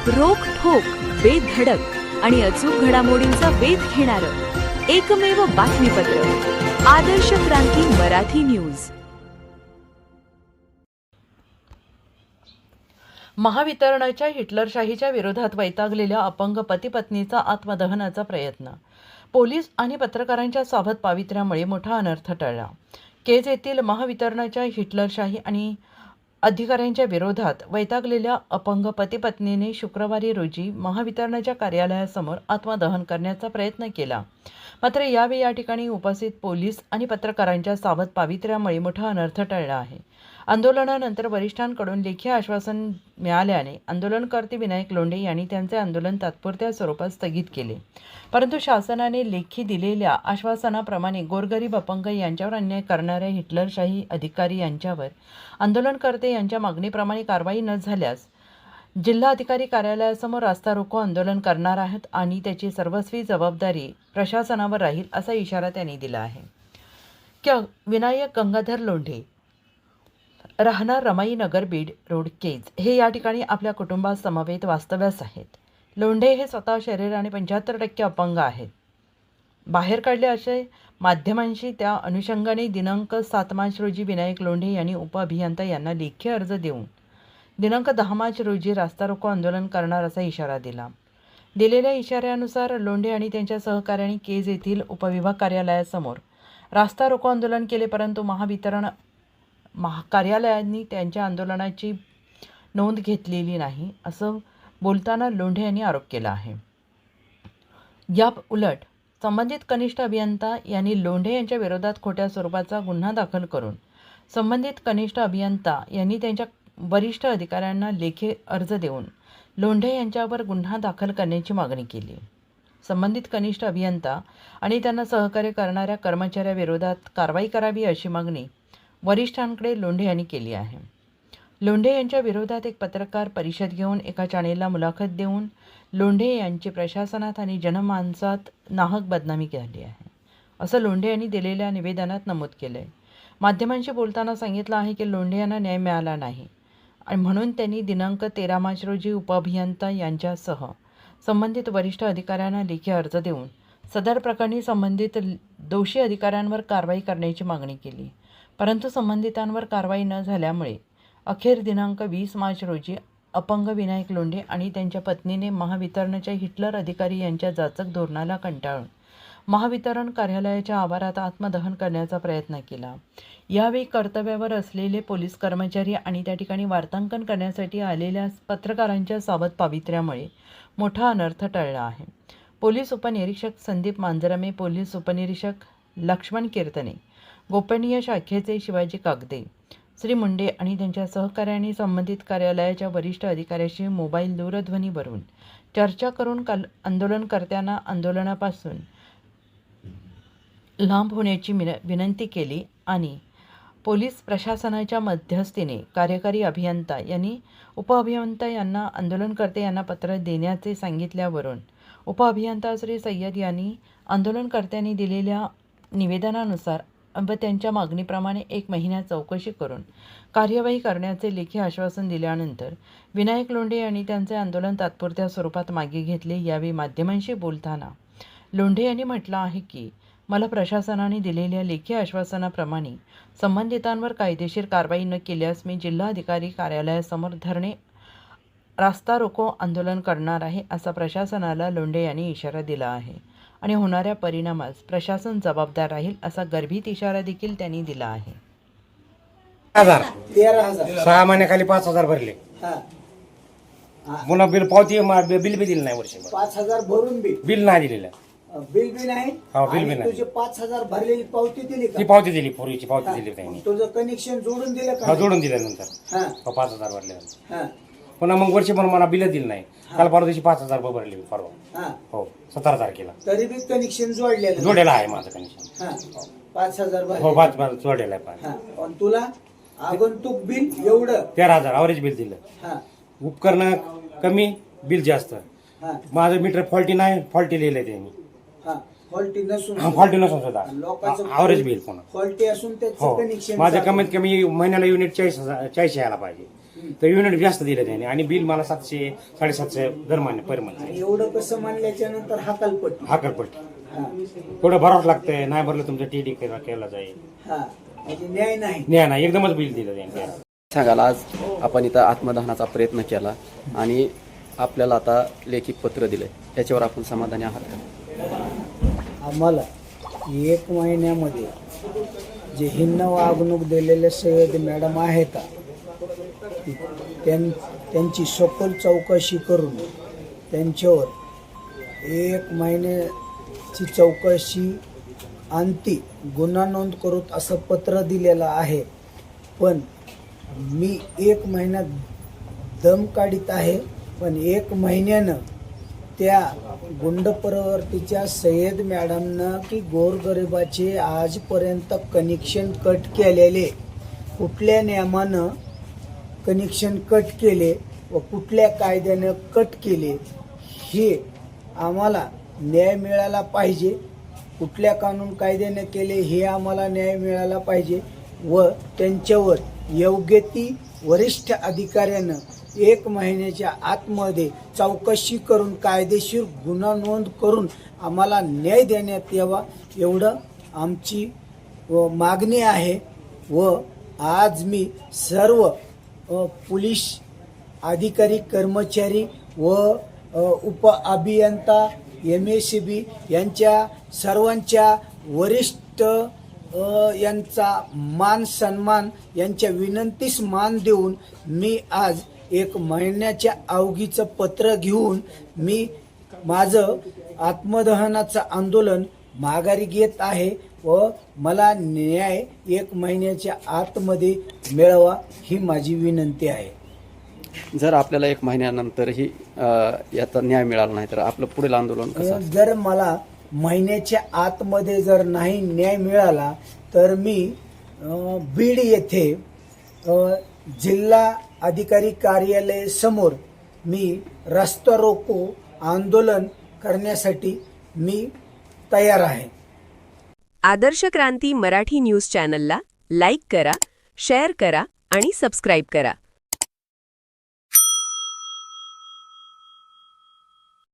रोख ठोक बेधडक आणि अचूक घडामोडींचा वेध घेणारं एकमेव बातमीपत्र आदर्श क्रांती मराठी न्यूज। महावितरणाच्या हिटलरशाहीच्या विरोधात वैतागलेल्या अपंग पती पत्नीचा आत्मदहनाचा प्रयत्न। पोलीस आणि पत्रकारांच्या सावध पावित्र्यामुळे मोठा अनर्थ टळला। केज येथील महावितरणाच्या हिटलरशाही आणि अधिकाऱ्यांच्या विरोधात वैतागलेल्या अपंग पती पत्नीने शुक्रवारी रोजी महावितरणाच्या कार्यालयासमोर आत्मदहन करण्याचा प्रयत्न केला। मात्र यावेळी या ठिकाणी उपस्थित पोलीस आणि पत्रकारांच्या सावध पावित्र्यामुळे मोठा अनर्थ टळला आहे। आंदोलनानंतर वरिष्ठांकडून लेखी आश्वासन मिळाल्याने आंदोलनकर्ते विनायक लोंढे यांनी त्यांचे आंदोलन तात्पुरत्या स्वरूपात स्थगित केले। परंतु शासनाने लेखी दिलेल्या आश्वासनाप्रमाणे गोरगरीब अपंग यांच्यावर अन्याय करणाऱ्या हिटलरशाही अधिकारी यांच्यावर आंदोलनकर्ते यांच्या मागणीप्रमाणे कारवाई न झाल्यास जिल्हाधिकारी कार्यालयासमोर रास्ता रोको आंदोलन करणार आहेत आणि त्याची सर्वस्वी जबाबदारी प्रशासनावर राहील असा इशारा त्यांनी दिला आहे। विनायक गंगाधर लोंढे राहणार रमाई नगर बीड रोड केज हे या ठिकाणी आपल्या कुटुंबासमवेत वास्तव्यास आहेत। लोंढे हे स्वतः शरीराने 75% अपंग आहेत। बाहेर काढले असे माध्यमांशी त्या अनुषंगाने दिनांक 7 मार्च रोजी विनायक लोंढे यांनी उपअभियंता यांना लेखी अर्ज देऊन दिनांक 10 मार्च रोजी रास्ता रोको आंदोलन करणार असा इशारा दिला। दिलेल्या इशाऱ्यानुसार लोंढे आणि त्यांच्या सहकाऱ्यांनी केज येथील उपविभाग कार्यालयासमोर रास्ता रोको आंदोलन केले, परंतु महावितरण कार्यालयांनी त्यांच्या आंदोलनाची नोंद घेतलेली नाही असं बोलताना लोंढे यांनी आरोप केला आहे। या उलट संबंधित कनिष्ठ अभियंता यांनी लोंढे यांच्या विरोधात खोट्या स्वरूपाचा गुन्हा दाखल करून संबंधित कनिष्ठ अभियंता यांनी त्यांच्या वरिष्ठ अधिकाऱ्यांना लेखी अर्ज देऊन लोंढे यांच्यावर गुन्हा दाखल करण्याची मागणी केली। संबंधित कनिष्ठ अभियंता आणि त्यांना सहकार्य करणाऱ्या कर्मचाऱ्याविरोधात कारवाई करावी अशी मागणी वरिष्ठांकडे लोंढे यांनी केली आहे। लोंढे यांच्या विरोधात एक पत्रकार परिषद घेऊन एका चॅनेलला मुलाखत देऊन लोंढे यांची प्रशासनात आणि जनमानसात नाहक बदनामी केली आहे असं लोंढे यांनी दिलेल्या निवेदनात नमूद केलं आहे। माध्यमांशी बोलताना सांगितलं आहे की लोंढे यांना न्याय मिळाला नाही आणि म्हणून त्यांनी दिनांक 13 मार्च रोजी उपअभियंता यांच्यासह संबंधित वरिष्ठ अधिकाऱ्यांना लेखी अर्ज देऊन सदर प्रकरणी संबंधित दोषी अधिकाऱ्यांवर कारवाई करण्याची मागणी केली, परंतु संबंधितांवर कारवाई न झाल्यामुळे अखेर दिनांक 20 मार्च रोजी अपंग विनायक लोंढे आणि त्यांच्या पत्नीने महावितरणाच्या हिटलर अधिकारी यांच्या जाचक धोरणाला कंटाळून महावितरण कार्यालयाच्या आवारात आत्मदहन करण्याचा प्रयत्न केला। यावेळी कर्तव्यावर असलेले पोलीस कर्मचारी आणि त्या ठिकाणी वार्तांकन करण्यासाठी आलेल्या पत्रकारांच्या सावध पावित्र्यामुळे मोठा अनर्थ टळला आहे। पोलीस उपनिरीक्षक संदीप मांजरमे, पोलीस उपनिरीक्षक लक्ष्मण कीर्तने, गोपनीय शाखेचे शिवाजी कागदे, श्री मुंडे आणि त्यांच्या सहकाऱ्यांनी संबंधित कार्यालयाच्या वरिष्ठ अधिकाऱ्याशी मोबाईल दूरध्वनीवरून चर्चा करून आंदोलनकर्त्यांना आंदोलनापासून लांब होण्याची विनंती केली आणि पोलीस प्रशासनाच्या मध्यस्थीने कार्यकारी अभियंता यांनी उपअभियंता यांना आंदोलनकर्ते यांना पत्र देण्याचे सांगितल्यावरून उपअभियंता श्री सय्यद यांनी आंदोलनकर्त्यांनी दिलेल्या निवेदनानुसार व त्यांच्या मागणीप्रमाणे 1 महिन्यात चौकशी करून कार्यवाही करण्याचे लेखी आश्वासन दिल्यानंतर विनायक लोंढे यांनी त्यांचे आंदोलन तात्पुरत्या स्वरूपात मागे घेतले। यावेळी माध्यमांशी बोलताना लोंढे यांनी म्हटलं आहे की मला प्रशासनाने दिलेल्या लेखी आश्वासनाप्रमाणे संबंधितांवर कायदेशीर कारवाई न केल्यास मी जिल्हाधिकारी कार्यालयासमोर धरणे रास्ता रोको आंदोलन करणार आहे असा प्रशासनाला लोंढे यांनी इशारा दिला आहे आणि होणाऱ्या परिणामास प्रशासन जबाबदार राहील असा गर्भित इशारा देखील त्यांनी दिला आहे। 6 महिन्याखाली 5,000 भरले। पुन्हा बिल पावती बिल बी दिलं नाही वर्षभर। 5,000 भरून बिल नाही दिलेलं। बिल बी नाही। हा, बिल बी नाही। तुझे 5,000 भरलेली पावती दिली का? ती पावती दिली, पूर्वीची पावती दिली त्यांनी। तुझं कनेक्शन जोडून दिलं का? हा, जोडून दिल्यानंतर हा 5,000 भरले। हा पुन्हा मग वर्षभर मला बिल दिलं नाही। काल परवा दिवशी 5,000 भरले परवा। हा हो, 17 तारखेला तरी बी कनेक्शन जोडलेलं जोडलेलं आहे माझं कनेक्शन। हा 5,000 भरले। हो, 5,000 जोडलेलं आहे। हा आणि तुला आगंतुक बिल एवढं 13,000 ॲव्हरेज बिल दिलं। हा उपकरणं कमी, बिल जास्त। हा माझं मीटर फॉल्टी नाही, फॉल्टी लिहिलंय त्यांनी। हा फॉल्टी नसून फॉल्टी नसून सुद्धा लोकांचं ॲव्हरेज बिल पुन्हा फॉल्टी असून त्याचं हो कनेक्शन माझ्या कमीत कमी महिन्याला युनिट 40 यायला पाहिजे, तर युनिट जास्त दिलं त्याने आणि बिल मला 700 750 दर महिने पर मंथ. एवढं कसं मानल्याच्या नंतर हकालपट्टी हाकरपट्टी हा थोडं भरावं लागतंय, नाही भरलं तुमचं TD केला जाईल. हा म्हणजे न्याय नाही. नाही एकदमच बिल दिलं त्याने. सांगाल आज आपण इथं आत्मदहनाचा प्रयत्न केला आणि आपल्याला आता लेखी पत्र दिले, याच्यावर आपण समाधानी आहात का? आम्हाला 1 महिन्यामध्ये जे हिन्न वागणूक दिलेले सय्यद मॅडम आहेत त्यांची सखोल चौकशी करून त्यांच्यावर 1 महिन्याची चौकशी अंती गुन्हा नोंद करूत असं पत्र दिलेलं आहे. पण मी 1 महिन्यात दम काढीत आहे, पण 1 महिन्यानं त्या गुंड प्रवृत्तीच्या सय्यद मॅडमनं की गोरगरिबाचे आजपर्यंत कनेक्शन कट केलेले, कुठल्या नियमानं कनेक्शन कट केले व कुठल्या कायद्यानं कट केले हे आम्हाला न्याय मिळाला पाहिजे. कुठल्या कानून कायद्यानं केले हे आम्हाला न्याय मिळाला पाहिजे व त्यांच्यावर योग्य ती वरिष्ठ अधिकाऱ्यानं 1 महिन्याच्या आतमध्ये चौकशी करून कायदेशीर गुन्हा नोंद करून आम्हाला न्याय देण्यात यावा, एवढं आमची मागणी आहे. व आज मी सर्व पोलीस अधिकारी कर्मचारी व उप अभियंता MSCB यांच्या सर्वांच्या वरिष्ठ यांचा मान सन्मान यांच्या विनंतीस मान देऊन मी आज 1 महिन्याच्या अवघीचं पत्र घेऊन मी माझं आत्मदहनाचं आंदोलन माघारी घेत आहे व मला न्याय 1 महिन्याच्या आतमध्ये मिळावा ही माझी विनंती आहे. जर आपल्याला 1 महिन्यानंतरही याचा न्याय मिळाला नाही तर आपलं पुढील आंदोलन कसं असेल? जर मला महिन्याच्या आतमध्ये जर नाही न्याय मिळाला तर मी बीड येथे जिल्हा अधिकारी कार्यालय समोर मी रस्ता रोको आंदोलन करण्यासाठी मी तयार आहे. आदर्श क्रांती मराठी न्यूज चॅनलला लाईक करा, शेअर करा आणि सबस्क्राईब करा.